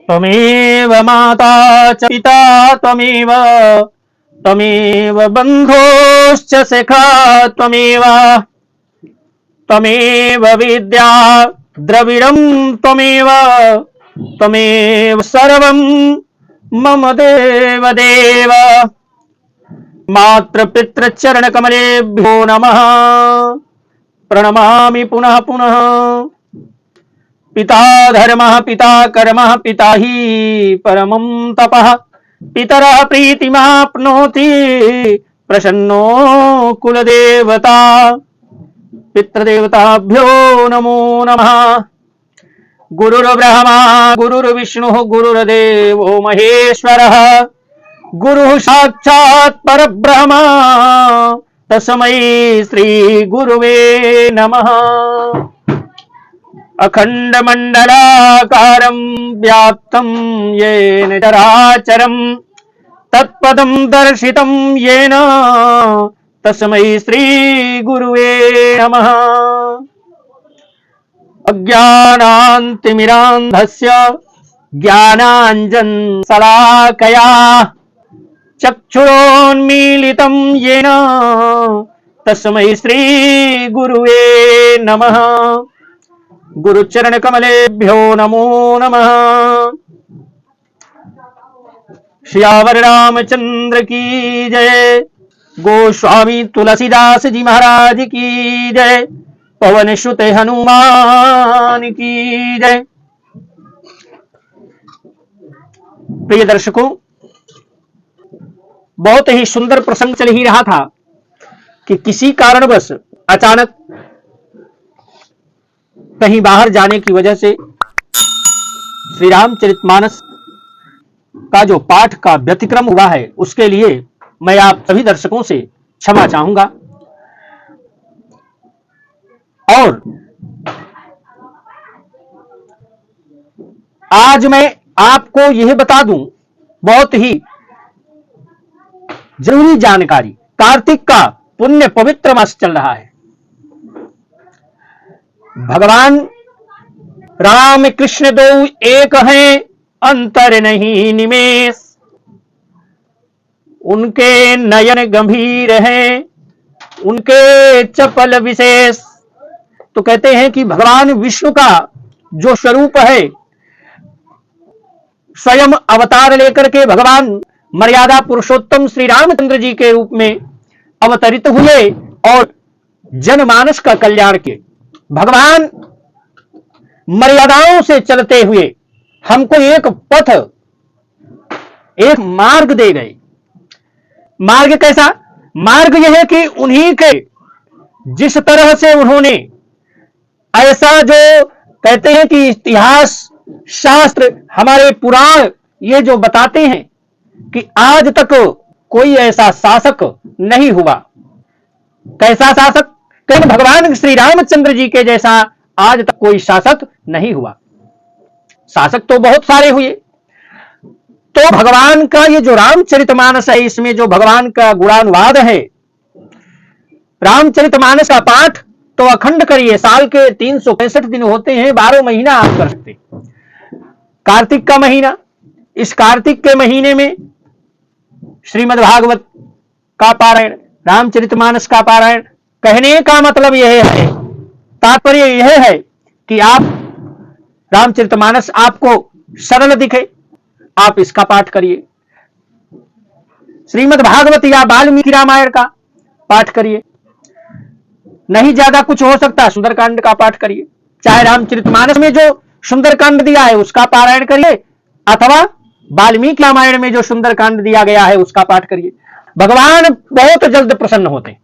त्वमेव माता च पिता त्वमेव त्वमेव बन्धोश्च सखा त्वमेव त्वमेव विद्या द्रविडं त्वमेव त्वमेव सर्वं मम देव देव। मातृपितृचरणकमलेभ्यो नमः प्रणमामि पुनः पुनः। पिता धर्मः पिता कर्मः पिता हि परमं तपः पितरः प्रीतिमाप्नोति प्रसन्नो कुलदेवता। पितृदेवताभ्यो नमो नमः। गुरुर्ब्रह्मा गुरुर्विष्णुः गुरुर्देवो महेश्वरः गुरुः साक्षात् परब्रह्म तस्मै श्री गुरुवे नमः। अखण्डमण्डलाकारं व्याप्तं येन चराचरं तत्पदं दर्शितं येन तस्मै श्री गुरुवे नमः। अज्ञानान्तिमिरान्धस्य ज्ञानाञ्जनशलाकया चक्षुरोन्मीलितं येन तस्मै श्री गुरुवे नमः। गुरुचरण कमलेभ्यो नमो नमः। श्यावर रामचंद्र की जय। गोस्वामी तुलसीदास जी महाराज की जय। पवन सुत हनुमान की जय। प्रिय दर्शकों, बहुत ही सुंदर प्रसंग चल ही रहा था कि किसी कारणवश अचानक कहीं बाहर जाने की वजह से श्री रामचरितमानस का जो पाठ का व्यतिक्रम हुआ है, उसके लिए मैं आप सभी दर्शकों से क्षमा चाहूंगा। और आज मैं आपको यह बता दूं, बहुत ही जरूरी जानकारी। कार्तिक का पुण्य पवित्र मास चल रहा है। भगवान राम कृष्ण दो एक हैं, अंतर नहीं निमेष। उनके नयन गंभीर हैं, उनके चपल विशेष। तो कहते हैं कि भगवान विष्णु का जो स्वरूप है, स्वयं अवतार लेकर के भगवान मर्यादा पुरुषोत्तम श्री रामचंद्र जी के रूप में अवतरित हुए और जनमानस का कल्याण किए। भगवान मर्यादाओं से चलते हुए हमको एक पथ, एक मार्ग दे गए। मार्ग कैसा? मार्ग यह है कि उन्हीं के जिस तरह से उन्होंने ऐसा जो कहते हैं कि इतिहास शास्त्र हमारे पुराण ये जो बताते हैं कि आज तक कोई ऐसा शासक नहीं हुआ। कैसा शासक? कहीं भगवान श्री रामचंद्र जी के जैसा आज तक कोई शासक नहीं हुआ। शासक तो बहुत सारे हुए। तो भगवान का ये जो रामचरितमानस है, इसमें जो भगवान का गुणानुवाद है, रामचरितमानस का पाठ तो अखंड करिए। साल के 365 दिन होते हैं, 12 महीना आप कर सकते। कार्तिक का महीना, इस कार्तिक के महीने में श्रीमद् भागवत का पारायण, रामचरितमानस का पारायण। कहने का मतलब यह है, तात्पर्य यह है कि आप रामचरितमानस आपको सरल दिखे, आप इसका पाठ करिए। श्रीमद् भागवत या वाल्मीकि रामायण का पाठ करिए। नहीं ज्यादा कुछ हो सकता, सुंदरकांड का पाठ करिए। चाहे रामचरितमानस में जो सुंदरकांड दिया है उसका पारायण करिए, अथवा वाल्मीकि रामायण में जो सुंदरकांड दिया गया है उसका पाठ करिए। भगवान बहुत जल्द प्रसन्न होते हैं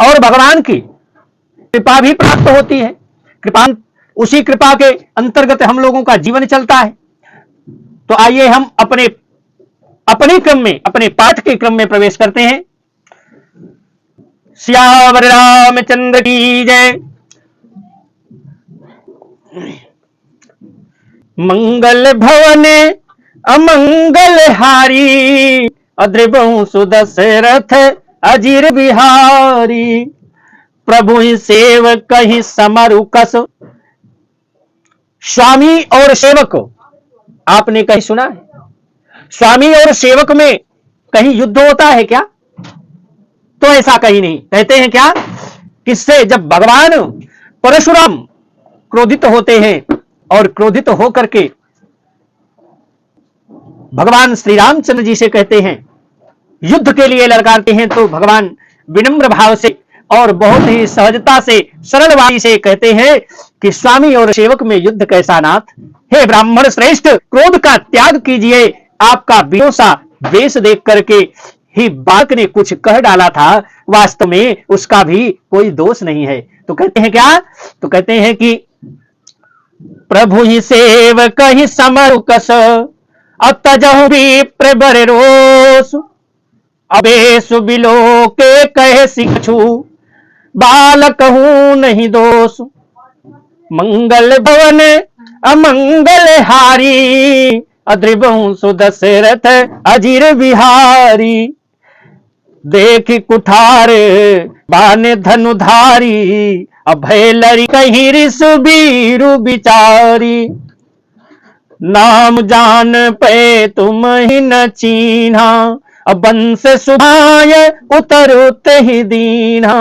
और भगवान की कृपा भी प्राप्त होती है। कृपा, उसी कृपा के अंतर्गत हम लोगों का जीवन चलता है। तो आइए हम अपने क्रम में, अपने पाठ के क्रम में प्रवेश करते हैं। सियावर रामचंद्र की जय। मंगल भवन अमंगल हारी, अद्रिवं सुदशरथ अजीर बिहारी। प्रभु सेवक ही समरु कस। स्वामी और सेवक आपने कहीं सुना है? स्वामी और सेवक में कहीं युद्ध होता है क्या? तो ऐसा कहीं नहीं। कहते हैं क्या, किससे? जब भगवान परशुराम क्रोधित होते हैं और क्रोधित होकर के भगवान श्री रामचंद्र जी से कहते हैं, युद्ध के लिए ललकारते हैं, तो भगवान विनम्र भाव से और बहुत ही सहजता से, सरल वाणी से कहते हैं कि स्वामी और सेवक में युद्ध कैसा नाथ? हे ब्राह्मण श्रेष्ठ, क्रोध का त्याग कीजिए। आपका बेहोसा वेश देख करके ही बालक ने कुछ कह डाला था, वास्तव में उसका भी कोई दोष नहीं है। तो कहते हैं क्या? तो कहते हैं कि प्रभु ही सेवक ही समरुकस, अतजहु भी प्रबर रोष, अबेस बिलो के कहे सिखछु, बालक हूं नहीं दोष। मंगल भवन अमंगल हारी, अद्रिबहु सुदशरथ अजीर बिहारी। देख कुठार बान धनुधारी, अभय लरी कहीं रिसु बीरु बिचारी। नाम जान पे तुम ही न चीन्हा, बंस सुभाय उतरुत ही दीना।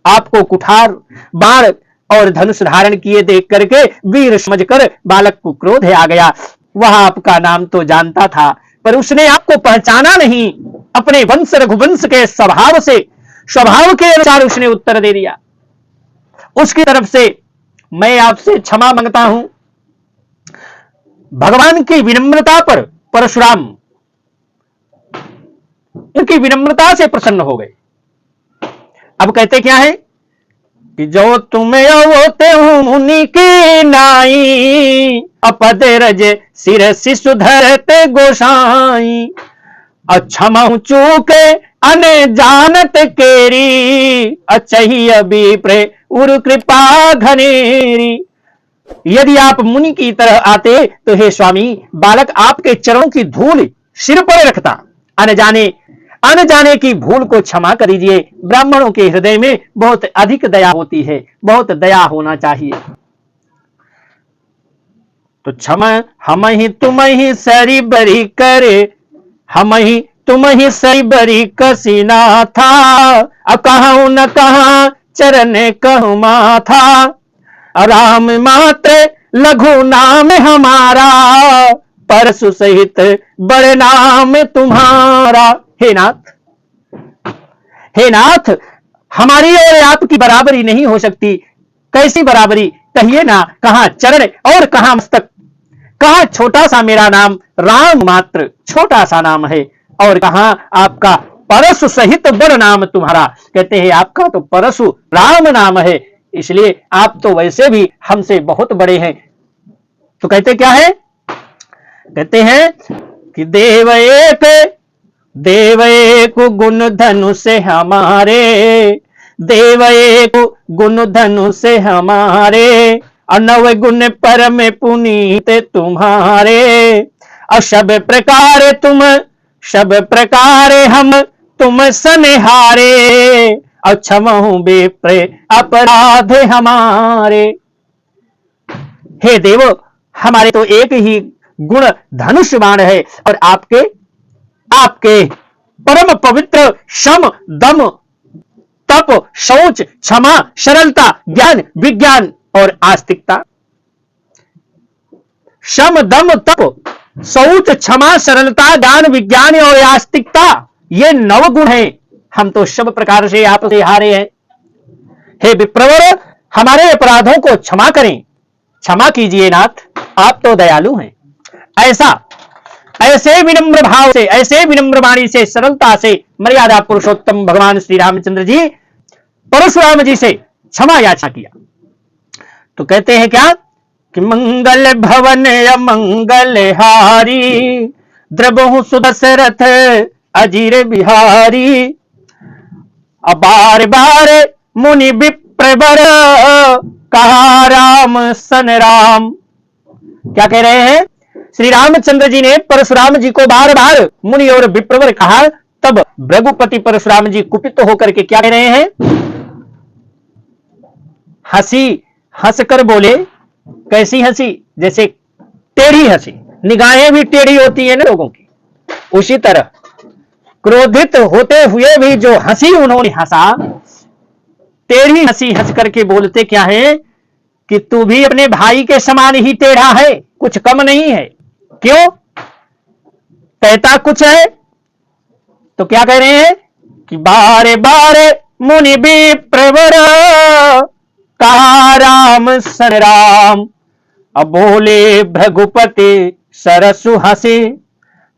आपको कुठार बाण और धनुष धारण किए देख करके वीर समझकर बालक को क्रोध आ गया। वह आपका नाम तो जानता था, पर उसने आपको पहचाना नहीं। अपने वंश रघुवंश के स्वभाव से, स्वभाव के अनुसार उसने उत्तर दे दिया। उसकी तरफ से मैं आपसे क्षमा मांगता हूं। भगवान की विनम्रता पर परशुराम उनकी विनम्रता से प्रसन्न हो गए। अब कहते क्या है कि जो तुम्हें अवोते हूं मुनि की नाई, अपद रज सिर शिशु धरते गोसाई। क्षमा चूके अने जानत केरी, अचही अभी प्रे उर कृपा घनेरी। यदि आप मुनि की तरह आते तो हे स्वामी, बालक आपके चरणों की धूल सिर पर रखता। अनजाने की भूल को क्षमा कर दीजिए। ब्राह्मणों के हृदय में बहुत अधिक दया होती है, बहुत दया होना चाहिए। तो क्षमा हम ही तुम ही सरी बरी करे, हम ही तुम ही सरी बरी कसीना था। कहूं न कहा चरण कहूं माथा, राम मात्र लघु नाम हमारा, परशु सहित बड़े नाम तुम्हारा। हे नाथ, हे नाथ, हमारी और आपकी बराबरी नहीं हो सकती। कैसी बराबरी? कहिए ना, कहां चरण और कहां मस्तक। कहां छोटा सा मेरा नाम राम मात्र छोटा सा नाम है, और कहां आपका परशु सहित बड़ नाम तुम्हारा। कहते हैं आपका तो परशु राम नाम है, इसलिए आप तो वैसे भी हमसे बहुत बड़े हैं। तो कहते क्या है? कहते हैं कि देव एक गुण धनु से हमारे, देव एक गुण धनु से हमारे, अनव गुण परम पुनीत तुम्हारे। सब प्रकार तुम, सब प्रकार हम तुम सनिहारे, क्षमहु बेप्रे अपराध हमारे। हे देव, हमारे तो एक ही गुण धनुष बाण है, और आपके परम पवित्र शम दम तप शौच क्षमा सरलता ज्ञान विज्ञान और आस्तिकता। शम दम तप शौच क्षमा सरलता ज्ञान विज्ञान और आस्तिकता, ये 9 गुण हैं। हम तो सब प्रकार से आपसे हारे हैं। हे विप्रवर, हमारे अपराधों को क्षमा करें, क्षमा कीजिए नाथ, आप तो दयालु हैं। ऐसे विनम्र भाव से, ऐसे विनम्र वाणी से, सरलता से मर्यादा पुरुषोत्तम भगवान श्री रामचंद्र जी परशुराम जी से क्षमा याचना किया। तो कहते हैं क्या कि मंगल भवन अमंगल हारी, द्रबहु सुदशरथ अजीर बिहारी। बार बार मुनि विप्रवर, कहा राम सन राम। क्या कह रहे हैं? श्री रामचंद्र जी ने परशुराम जी को बार बार मुनि और विप्रवर कहा। तब भृगुपति परशुराम जी कुपित होकर के क्या कह रहे हैं? हंसी हंसकर बोले। कैसी हंसी? जैसे टेढ़ी हंसी, निगाहें भी टेढ़ी होती है ना लोगों की, उसी तरह क्रोधित होते हुए भी जो हंसी उन्होंने हंसा, टेढ़ी हंसी हंस करके बोलते क्या है कि तू भी अपने भाई के समान ही टेढ़ा है, कुछ कम नहीं है। क्यों? कहता कुछ है तो क्या कह रहे हैं कि बारे बारे मुनि भी प्रवर कहा राम सर राम, अब बोले भृगुपति सरसु हंसी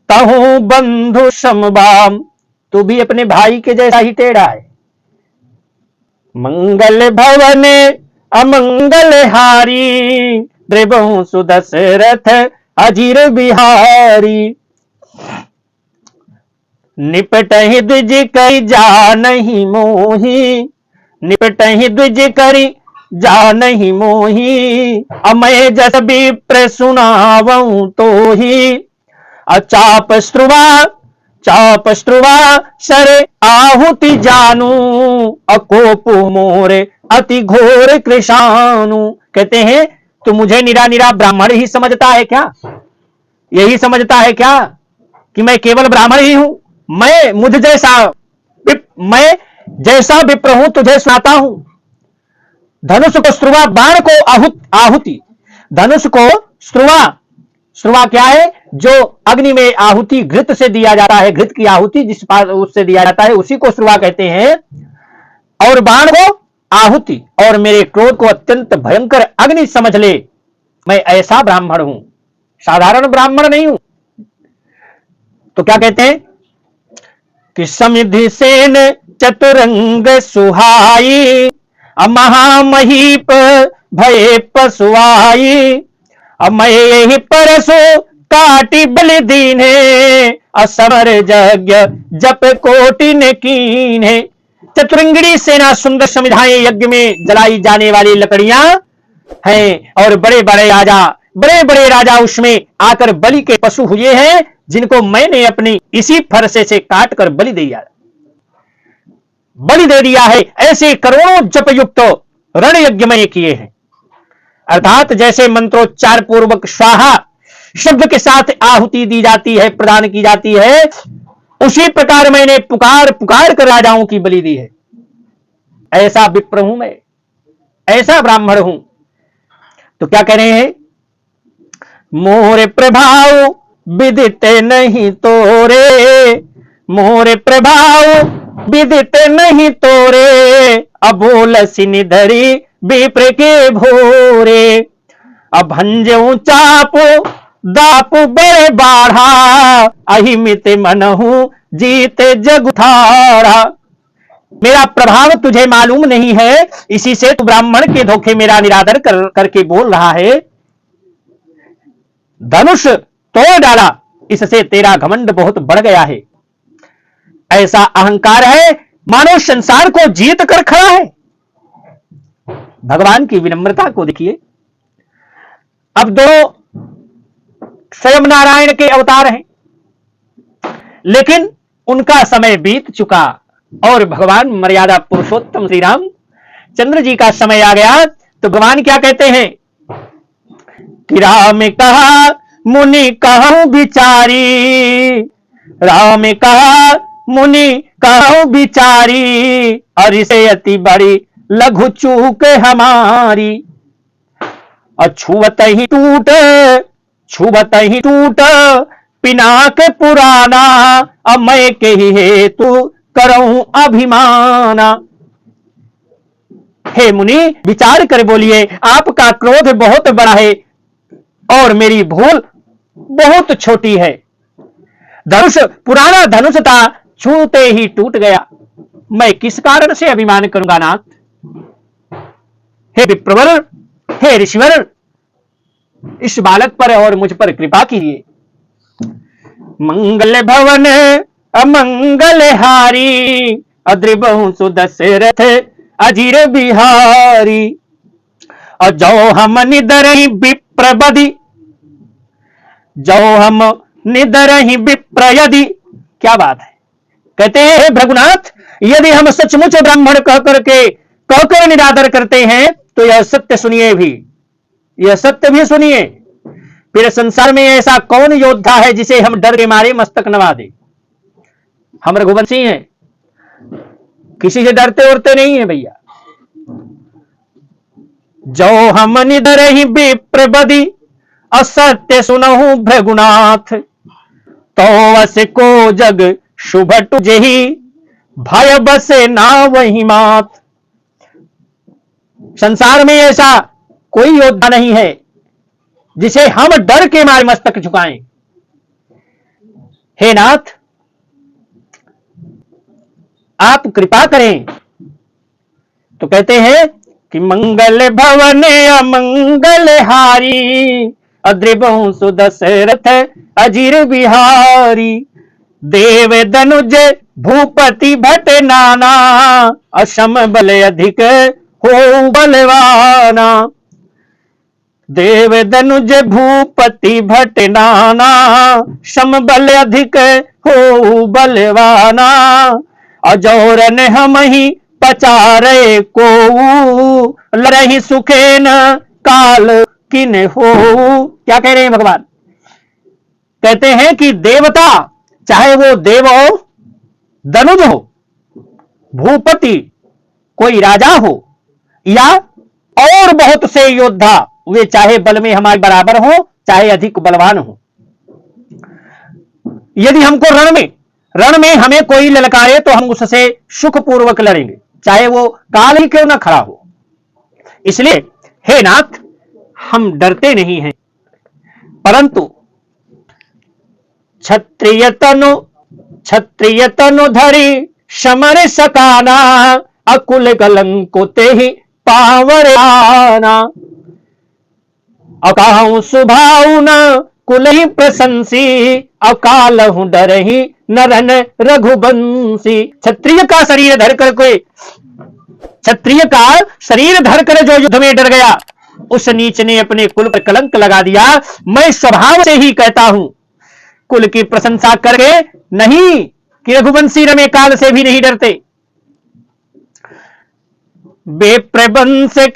तहु बंधु समबाम। तू भी अपने भाई के जैसा ही टेढ़ा है। मंगल भवन अमंगल हारी, द्रिबहु सुदशरथ अजीर बिहारी। निपटहि द्विज करि जानहि मोहि, निपटहि द्विज करि जानहि मोहि। अमय जस विप्र सुनावऊं तोहि, अचाप स्त्रुवा सर आहुति जानू, अकोप मोरे अति घोर कृशानु। कहते हैं तू मुझे निरा निरा ब्राह्मण ही समझता है क्या? यही समझता है क्या कि मैं केवल ब्राह्मण ही हूं? मैं जैसा विप्र हूं तुझे सुनाता हूं। धनुष को स्त्रुवा, बाण को आहुति, धनुष को स्त्रुवा क्या है? जो अग्नि में आहुति घृत से दिया जाता है, घृत की आहुति जिस पास उससे दिया जाता है उसी को स्त्रुवा कहते हैं। और बाण को आहुति, और मेरे क्रोध को अत्यंत भयंकर अग्नि समझ ले। मैं ऐसा ब्राह्मण हूं, साधारण ब्राह्मण नहीं हूं। तो क्या कहते हैं कि समिधि सेन चतुरंग सुहाई, महामहीप भये पशुआई। मैं यही परसु काटी बलि दीने, असमर यज्ञ जप कोटि ने कीन्हे। चतुरंगिणी सेना, सुंदर समिधाएं यज्ञ में जलाई जाने वाली लकड़ियां हैं, और बड़े बड़े राजा उसमें आकर बलि के पशु हुए हैं, जिनको मैंने अपनी इसी फरसे से काट कर बलि दे दिया है। ऐसे करोड़ों जप युक्त रण यज्ञ में किए हैं। अर्थात जैसे मंत्रोच्चार पूर्वक स्वाहा शब्द के साथ आहुति दी जाती है, प्रदान की जाती है, उसी प्रकार मैंने पुकार कर राजाओं की बलि दी है। ऐसा विप्र हूं मैं, ऐसा ब्राह्मण हूं। तो क्या कह रहे हैं? मोरे प्रभाव विदित नहीं तोरे, मोरे प्रभाव विदित नहीं तोरे। अबोलसी निधरी विप्र के भोरे, अभंजऊ चापो दापु बड़े बाढ़ा। अहिमित मनहु जीते जग उठाड़ा। मेरा प्रभाव तुझे मालूम नहीं है, इसी से तू ब्राह्मण के धोखे मेरा निरादर करके बोल रहा है। धनुष तोड़ डाला, इससे तेरा घमंड बहुत बढ़ गया है। ऐसा अहंकार है मानो संसार को जीत कर खड़ा है। भगवान की विनम्रता को देखिए। अब दो स्वयं नारायण के अवतार हैं, लेकिन उनका समय बीत चुका और भगवान मर्यादा पुरुषोत्तम श्री राम चंद्र जी का समय आ गया। तो भगवान क्या कहते हैं कि राम कहा मुनि कहूं बिचारी, राम कहा मुनि कहूं बिचारी। और इसे अति बड़ी लघु चूक हमारी। छुवत ही टूट पिनाक पुराना। अब मैं के ही हेतु करऊं अभिमाना। हे मुनि विचार कर बोलिए, आपका क्रोध बहुत बड़ा है और मेरी भूल बहुत छोटी है। धनुष पुराना धनुष था, छूते ही टूट गया। मैं किस कारण से अभिमान करूंगा नाथ? हे विप्रवर, हे ऋषिवर, इस बालक पर और मुझ पर कृपा कीजिए। मंगल भवन अमंगल हारी, अद्रिबहु सुदशरथ अजीर बिहारी। और जो हम निदरहि विप्र बदि, जो हम निदरहि विप्र यदि। क्या बात है? कहते हैं भृगुनाथ, यदि हम सचमुच ब्राह्मण कहकर निरादर करते हैं तो यह सत्य सुनिए भी, यह सत्य भी सुनिए फिर संसार में ऐसा कौन योद्धा है जिसे हम डर के मारे मस्तक नवा दे? हम रघुवंशी हैं, किसी से डरते उड़ते नहीं है भैया। जो हम निडर ही विप्र बदी, असत्य सुनहु भृगुनाथ, तो वस को जग शुभ तुझहि, भय बसे ना वही मात। संसार में ऐसा कोई योद्धा नहीं है जिसे हम डर के मारे मस्तक झुकाएं। हे नाथ, आप कृपा करें। तो कहते हैं कि मंगल भवन अमंगल हारी, अद्रिबहु सुदशरथ अजीर बिहारी, देव दनुज भूपति भट नाना, असम बल अधिक हो बलवाना। देव दनुज भूपति भट नाना, सम बल अधिक हो बलवाना। अजौरन हम ही पचारे को, लरहि सुखे न काल किन हो। क्या कह रहे हैं भगवान? कहते हैं कि देवता, चाहे वो देव हो, दनुज हो, भूपति कोई राजा हो, या और बहुत से योद्धा, वे चाहे बल में हमारे बराबर हो, चाहे अधिक बलवान हो, यदि हमको रण में हमें कोई ललकारे तो हम उससे सुखपूर्वक लड़ेंगे, चाहे वो काल ही क्यों ना खड़ा हो। इसलिए हे नाथ, हम डरते नहीं हैं, परंतु क्षत्रिय तनु धरी समर सकाना, अकुल कलंको ते ही पावर आना। अकाहु सुभाऊ न कुल ही प्रशंसी, अकाल हूं डर ही नरन रघुवंशी। क्षत्रिय का शरीर धरकर जो युद्ध में डर गया, उस नीच ने अपने कुल पर कलंक लगा दिया। मैं स्वभाव से ही कहता हूं, कुल की प्रशंसा करके नहीं, कि रघुवंशी रमे काल से भी नहीं डरते। बेप्रबंध से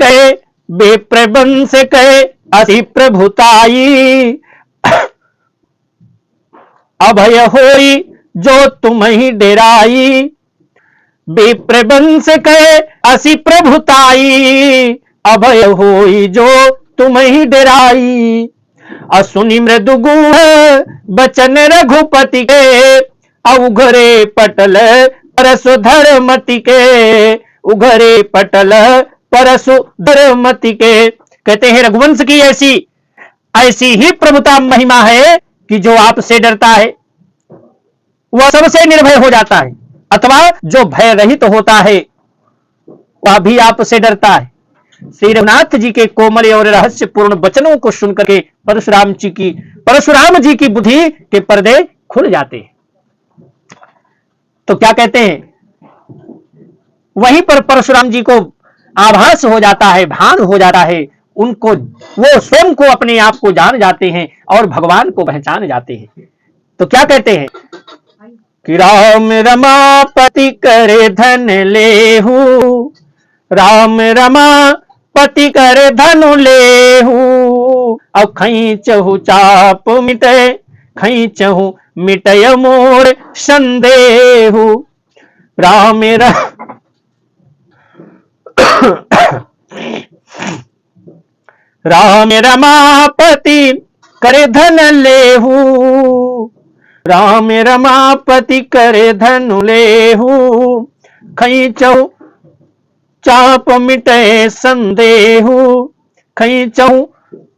कहे अति प्रभुताई, अभय होई जो तुम ही डेराई। बेप्रबंध से कहे असी प्रभुताई, अभय होई जो तुम ही डेराई। असुनि मृदु गुण बचन रघुपति के, उघरे पटल परसु धर्मति के। उघरे पटल परसु धर्मति के। कहते हैं रघुवंश की ऐसी ही प्रभुता महिमा है कि जो आपसे डरता है वह सबसे निर्भय हो जाता है, अथवा जो भय रहित होता है वह भी आपसे डरता है। श्री रघुनाथ जी के कोमल और रहस्यपूर्ण वचनों को सुनकर के परशुराम जी की बुद्धि के पर्दे खुल जाते हैं। तो क्या कहते हैं, वहीं पर परशुराम जी को आभास हो जाता है, भान हो जाता है, उनको वो स्वयं को अपने आप को जान जाते हैं और भगवान को पहचान जाते हैं। तो क्या कहते हैं कि राम रमापति करे धन लेहू, राम रमापति करे धनु लेहू। अब खींचहु चाप मिटे, खींचहु मिटय मोर संदेहु। राम रमापति करे धन लेहू, राम रमापति करे धनु लेहू। खींचहु चाप मिटे संदेहु, खींचहु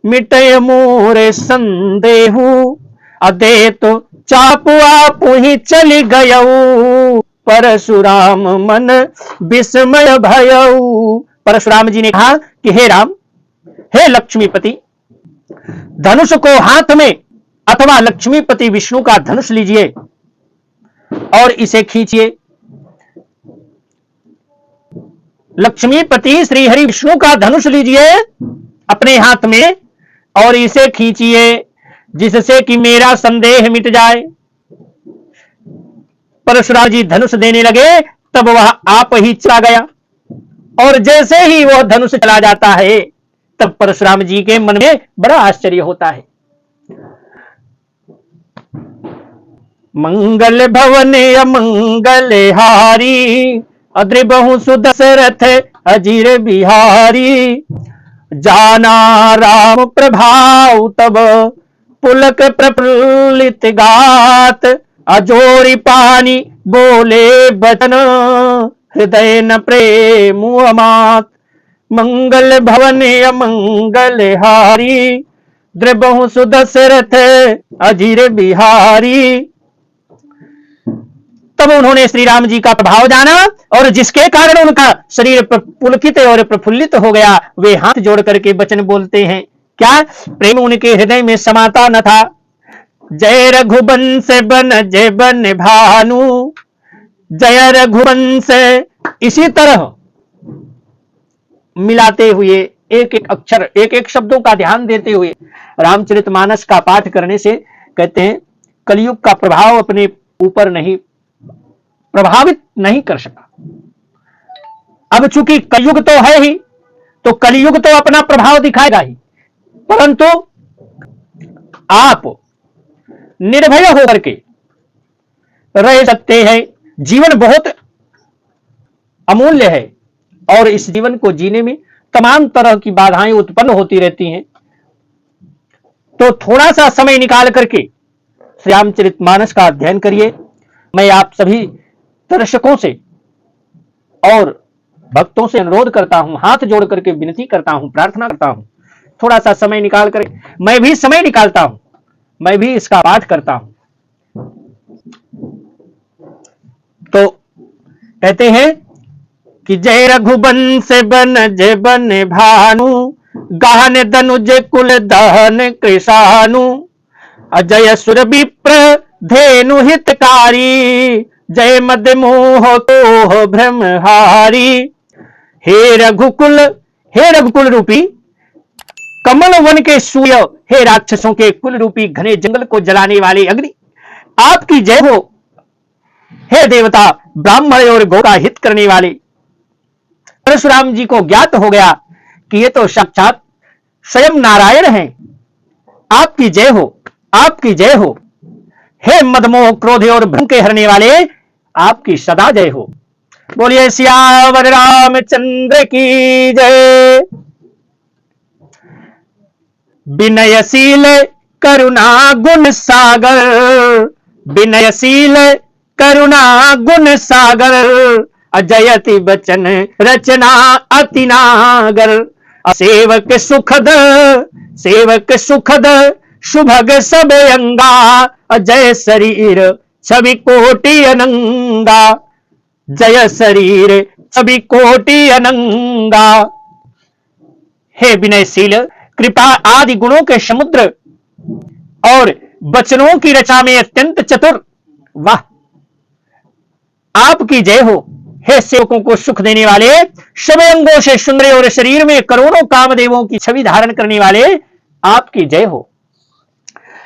मिटे मोरे संदेहु। अदे तो चाप आप ही चली गयऊ, परशुराम मन विस्मय भयऊ। परशुराम जी ने कहा कि हे राम, हे लक्ष्मीपति, धनुष को हाथ में, अथवा लक्ष्मीपति विष्णु का धनुष लीजिए और इसे खींचिए। लक्ष्मीपति श्रीहरि विष्णु का धनुष लीजिए अपने हाथ में और इसे खींचिए, जिससे कि मेरा संदेह मिट जाए। परशुराम जी धनुष देने लगे, तब वह आप ही चला गया, और जैसे ही वह धनुष चला जाता है तब परशुराम जी के मन में बड़ा आश्चर्य होता है। मंगल भवन अमंगल हारी, अद्रिबहु सुदशरथ अजीर बिहारी। जाना राम प्रभाव तब, पुलक प्रफुल्लित गात, अजोरी पानी बोले बचन, हृदय न प्रेम अमात। मंगल भवन अमंगल हारी, द्रिबहु सुदशरथ अजीर बिहारी। तब उन्होंने श्री राम जी का प्रभाव जाना और जिसके कारण उनका शरीर पुलकित और प्रफुल्लित हो गया। वे हाथ जोड़ करके वचन बोलते हैं, क्या? प्रेम उनके हृदय में समाता न था। जय रघुवंश बन जय बन भानु, जय रघुवंश। इसी तरह मिलाते हुए एक एक अक्षर, एक एक शब्दों का ध्यान देते हुए रामचरितमानस का पाठ करने से कहते हैं कलयुग का प्रभाव अपने ऊपर नहीं प्रभावित नहीं कर सका। अब चूंकि कलयुग तो है ही, तो कलयुग तो अपना प्रभाव दिखाएगा ही, परंतु आप निर्भय होकर के रह सकते हैं। जीवन बहुत अमूल्य है और इस जीवन को जीने में तमाम तरह की बाधाएं उत्पन्न होती रहती हैं। तो थोड़ा सा समय निकाल करके श्री रामचरितमानस का अध्ययन करिए। मैं आप सभी दर्शकों से और भक्तों से अनुरोध करता हूं, हाथ जोड़ करके विनती करता हूं, प्रार्थना करता हूं, थोड़ा सा समय निकाल कर, मैं भी समय निकालता हूं, मैं भी इसका पाठ करता हूं। तो कहते हैं कि जय रघुवंश बन जय बन भानु, गहन धनुज कुल दहन कृषानु, अजय सुर विप्र धेनु हितकारी, जय मद मोह को भ्रमहारी। हे रघुकुल रूपी कमल वन के सूर्य, हे राक्षसों के कुल रूपी घने जंगल को जलाने वाले अग्नि, आपकी जय हो। हे देवता ब्राह्मण और गौ का हित करने वाले। परशुराम जी को ज्ञात हो गया कि ये तो साक्षात स्वयं नारायण हैं। आपकी जय हो, आपकी जय हो। हे मदमोह क्रोध और भ्रम के हरने वाले, आपकी सदा जय हो। बोलिए सियावर रामचंद्र की जय। विनयशील करुणा गुण सागर, विनयशील करुणा गुण सागर, अजयति बचन रचना अति नागर। सेवक सुखद सुभग सब अंगा, अजय शरीर छवि कोटि अनंगा, जय शरीर छवि कोटि अनंगा। हे विनयशील, कृपा आदि गुणों के समुद्र और वचनों की रचा में अत्यंत चतुर, वाह आपकी जय हो। हे सेवकों को सुख देने वाले, सब अंगों से सुंदर और शरीर में करोड़ों कामदेवों की छवि धारण करने वाले, आपकी जय हो।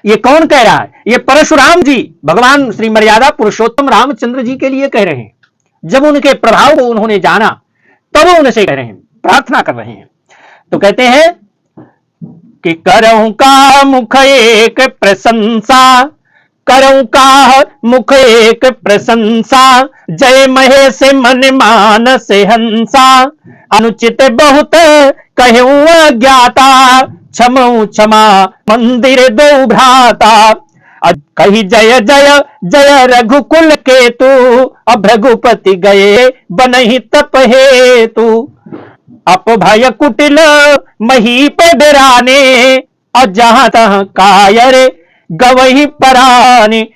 ये कौन कह रहा है? ये परशुराम जी भगवान श्री मर्यादा पुरुषोत्तम रामचंद्र जी के लिए कह रहे हैं। जब उनके प्रभाव को उन्होंने जाना तब उनसे कह रहे हैं, प्रार्थना कर रहे हैं। तो कहते हैं कि करऊं का मुख एक प्रशंसा, करऊं का मुख एक प्रशंसा, जय महेश मन मानस हंसा, अनुचित बहुत कहूं अज्ञाता, क्षमऊ क्षमा मंदिर दो भ्राता। कही जय जय जय रघुकुल केतु, अब रघुपति गए बनहि तप हेतु, अपभय कुटिल महीप डराने, और जहां तहां कायर गवही पराने।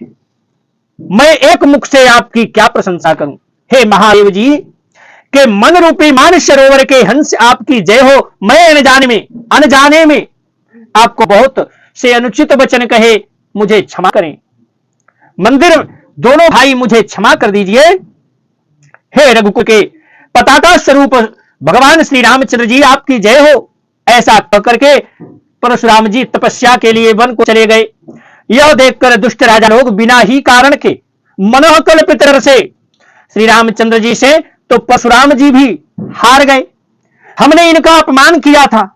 मैं एक मुख से आपकी क्या प्रशंसा करूं। हे महादेव जी के मन रूपी मान सरोवर के हंस, आपकी जय हो। मैं अनजाने में आपको बहुत से अनुचित वचन कहे, मुझे क्षमा करें। मंदिर दोनों भाई मुझे क्षमा कर दीजिए। हे रघुकुल के पताका स्वरूप भगवान श्री रामचंद्र जी, आपकी जय हो। ऐसा कहकर के परशुराम जी तपस्या के लिए वन को चले गए। यह देखकर दुष्ट राजा लोग बिना ही कारण के मनोकल्पित तरह से श्री रामचंद्र जी से, तो परशुराम जी भी हार गए। हमने इनका अपमान किया था,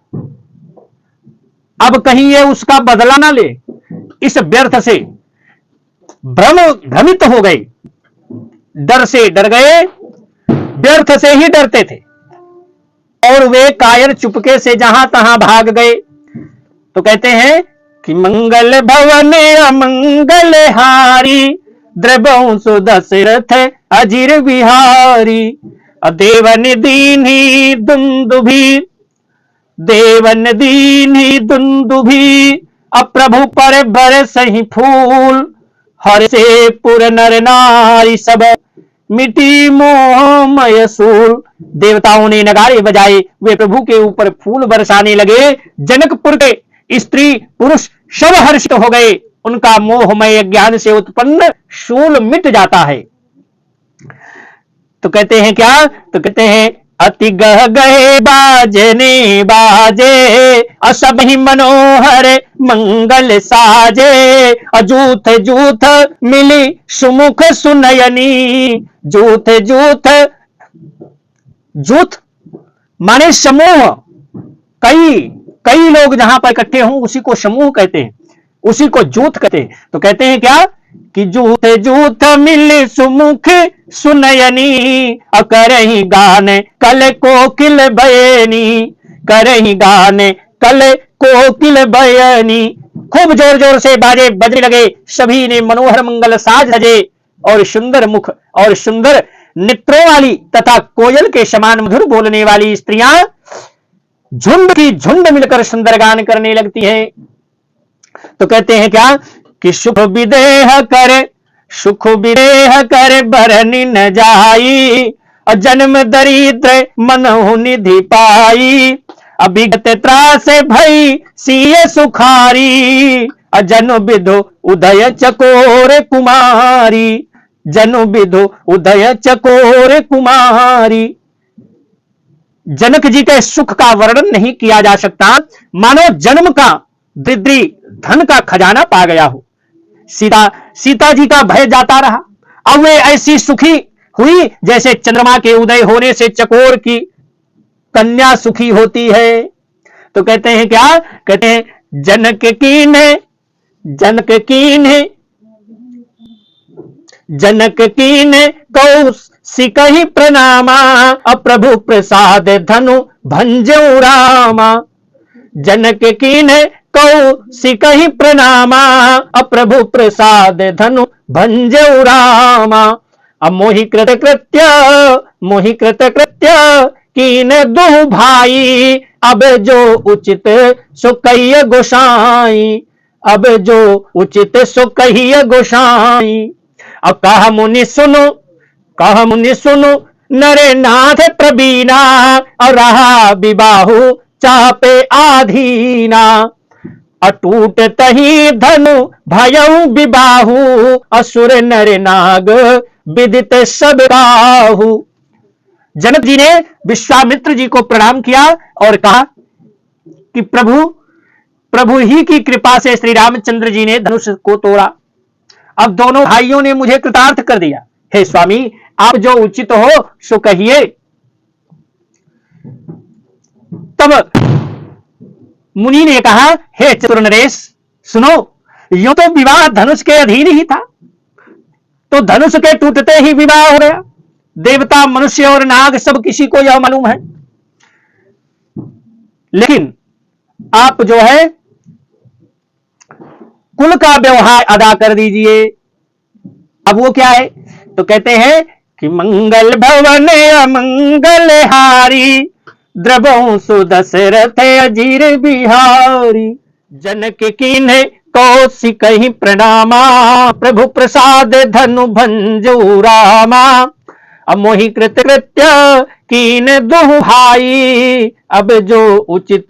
अब कहीं ये उसका बदला ना ले। इस व्यर्थ से भ्रमित हो गए, डर से डर गए, व्यर्थ से ही डरते थे, और वे कायर चुपके से जहां तहां भाग गए। तो कहते हैं कि मंगल भवन अमंगल हारी, द्रवंशु दशरथ अजीर बिहारी। देवन दीन्ही दुंदुभी, देवन दीन्ही दुंदुभी, अप्रभु पर बरसहि फूल। हर से पुर नर नारी सब, मिटी मोहमय सूल। देवताओं ने नगारे बजाए, वे प्रभु के ऊपर फूल बरसाने लगे। जनकपुर के स्त्री पुरुष सब हर्षित हो गए, उनका मोहमय ज्ञान से उत्पन्न शूल मिट जाता है। तो कहते हैं क्या, तो कहते हैं अति गह गए बाजने बाजे, असब ही मनोहर मंगल साजे। अजूथ जूथ मिली सुमुख सुनयनी, जूथ जूथ, जूथ माने समूह, कई लोग जहां पर इकट्ठे हों उसी को समूह कहते हैं, उसी को जूथ कहते हैं। तो कहते हैं क्या कि जूथ जूथ मिल सुमुख सुनयनी, करही गान कल कोकिल बयनी, करही गान कल कोकिल बयनी। खूब जोर जोर से बाजे बजने लगे, सभी ने मनोहर मंगल साज सजे, और सुंदर मुख और सुंदर नेत्रों वाली तथा कोयल के समान मधुर बोलने वाली स्त्रियां झुंड की झुंड मिलकर सुंदर गान करने लगती हैं। तो कहते हैं क्या कि सुख विदेह कर बरनी न जाई, जन्म दरिद्र मनहु निधि पाई। अभिगत त्रास भई सीय सुखारी, जनु विधु उदय चकोर कुमारी, जनु विधु उदय चकोर कुमारी। जनक जी के सुख का वर्णन नहीं किया जा सकता, मानो जन्म का दरिद्री धन का खजाना पा गया हो। सीता जी का भय जाता रहा, अब वे ऐसी सुखी हुई जैसे चंद्रमा के उदय होने से चकोर की कन्या सुखी होती है। तो कहते हैं क्या, कहते हैं जनक कीन्हे, जनक कीन्हे, जनक कीन्हे कौशिकहि प्रणामा, अप्रभु प्रसाद धनु भंजऊ रामा। जनक कीन्हे कौशिकहि प्रणामा, अप्रभु प्रसाद धनु भंजऊ रामा। अब मोहि कृत कृत्य कीन दुह भाई, अब जो उचित सो कहिय गोसाई, अब जो उचित सो कहिय गोसाई। अब कह मुनि सुनो, कह मुनि सुनो, नरे नाथ प्रवीणा, और रहा विबाहु चापे आधीना। अटूट तही धनु भयउ विबाहु, असुर नर नाग विदित सब बाहु। जनक जी ने विश्वामित्र जी को प्रणाम किया और कहा कि प्रभु ही की कृपा से श्री रामचंद्र जी ने धनुष को तोड़ा, अब दोनों भाइयों ने मुझे कृतार्थ कर दिया। हे स्वामी, आप जो उचित हो सो कहिए। तब मुनि ने कहा, हे चतुर नरेश सुनो, यूं तो विवाह धनुष के अधीन ही था, तो धनुष के टूटते ही विवाह हो गया। देवता, मनुष्य और नाग सब किसी को यह मालूम है, लेकिन आप जो है कुल का व्यवहार अदा कर दीजिए। अब वो क्या है, तो कहते हैं कि मंगल भवन अमंगल हारी, द्रवंशु दशरथ अजीर बिहारी। जनक कीन्हे कौशिकहि प्रणामा, प्रभु प्रसाद धनु भंजऊ रामा। अब मोहि कृत कृत्य कीन दुह भाई, अब जो उचित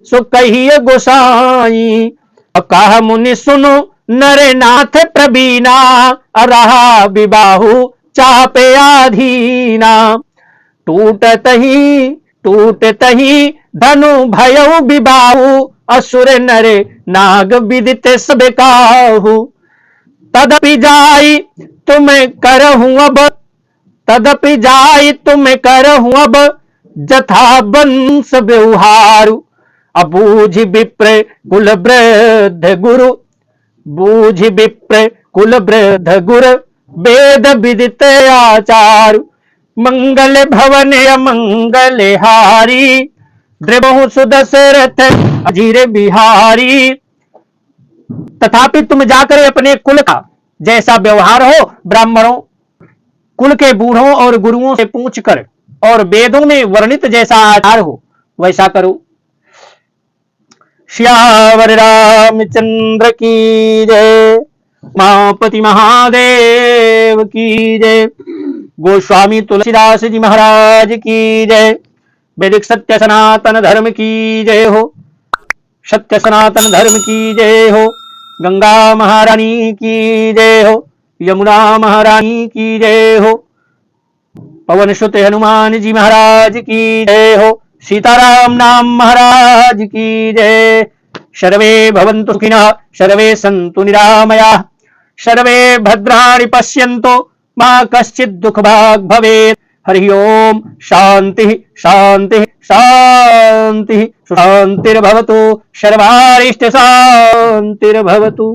सो कहिय गोसाई। अब कह मुनि सुनो, नर नाथ प्रवीणा, रहा विबाहु चापे आधीना। टूटत ही धनु भयउ विबाहु, असुर नर नाग विदित सब काहू। तदपि जाई तुम करहूं अब, तदपि जाई तुम करहूं अब, जथा वंश व्यवहारु। अबूझ विप्र कुल वृद्ध गुरु, बूझ विप्र कुल वृद्ध गुर वेद विदित आचार, मंगल भवन अमंगल हारी, द्रवहु सुदशरथ अजीर बिहारी। तथापि तुम जाकर अपने कुल का जैसा व्यवहार हो, ब्राह्मणों कुल के बूढ़ों और गुरुओं से पूछ कर, और वेदों में वर्णित जैसा आचार हो वैसा करो। श्यावर रामचंद्र की जय, उमापति महादेव की जय, गोस्वामी तुलसीदास जी महाराज की जय। वैदिक सत्य सनातन धर्म की जय हो, सत्य सनातन धर्म की जय हो। गंगा महारानी की जय हो, यमुना महारानी की जय हो, पवन सुत हनुमान जी महाराज की जय हो, सीताराम नाम महाराज की जय। सर्वे भवन्तु सुखिनः, सर्वे सन्तु निरामयाः, सर्वे भद्राणि पश्यन्तु मा कश्चित् दुःखभाग् भवेत्। हरि ओम शांति शांति शांति, शांतिर्भवतु, सर्वारिष्ट शांतिर्भवतु।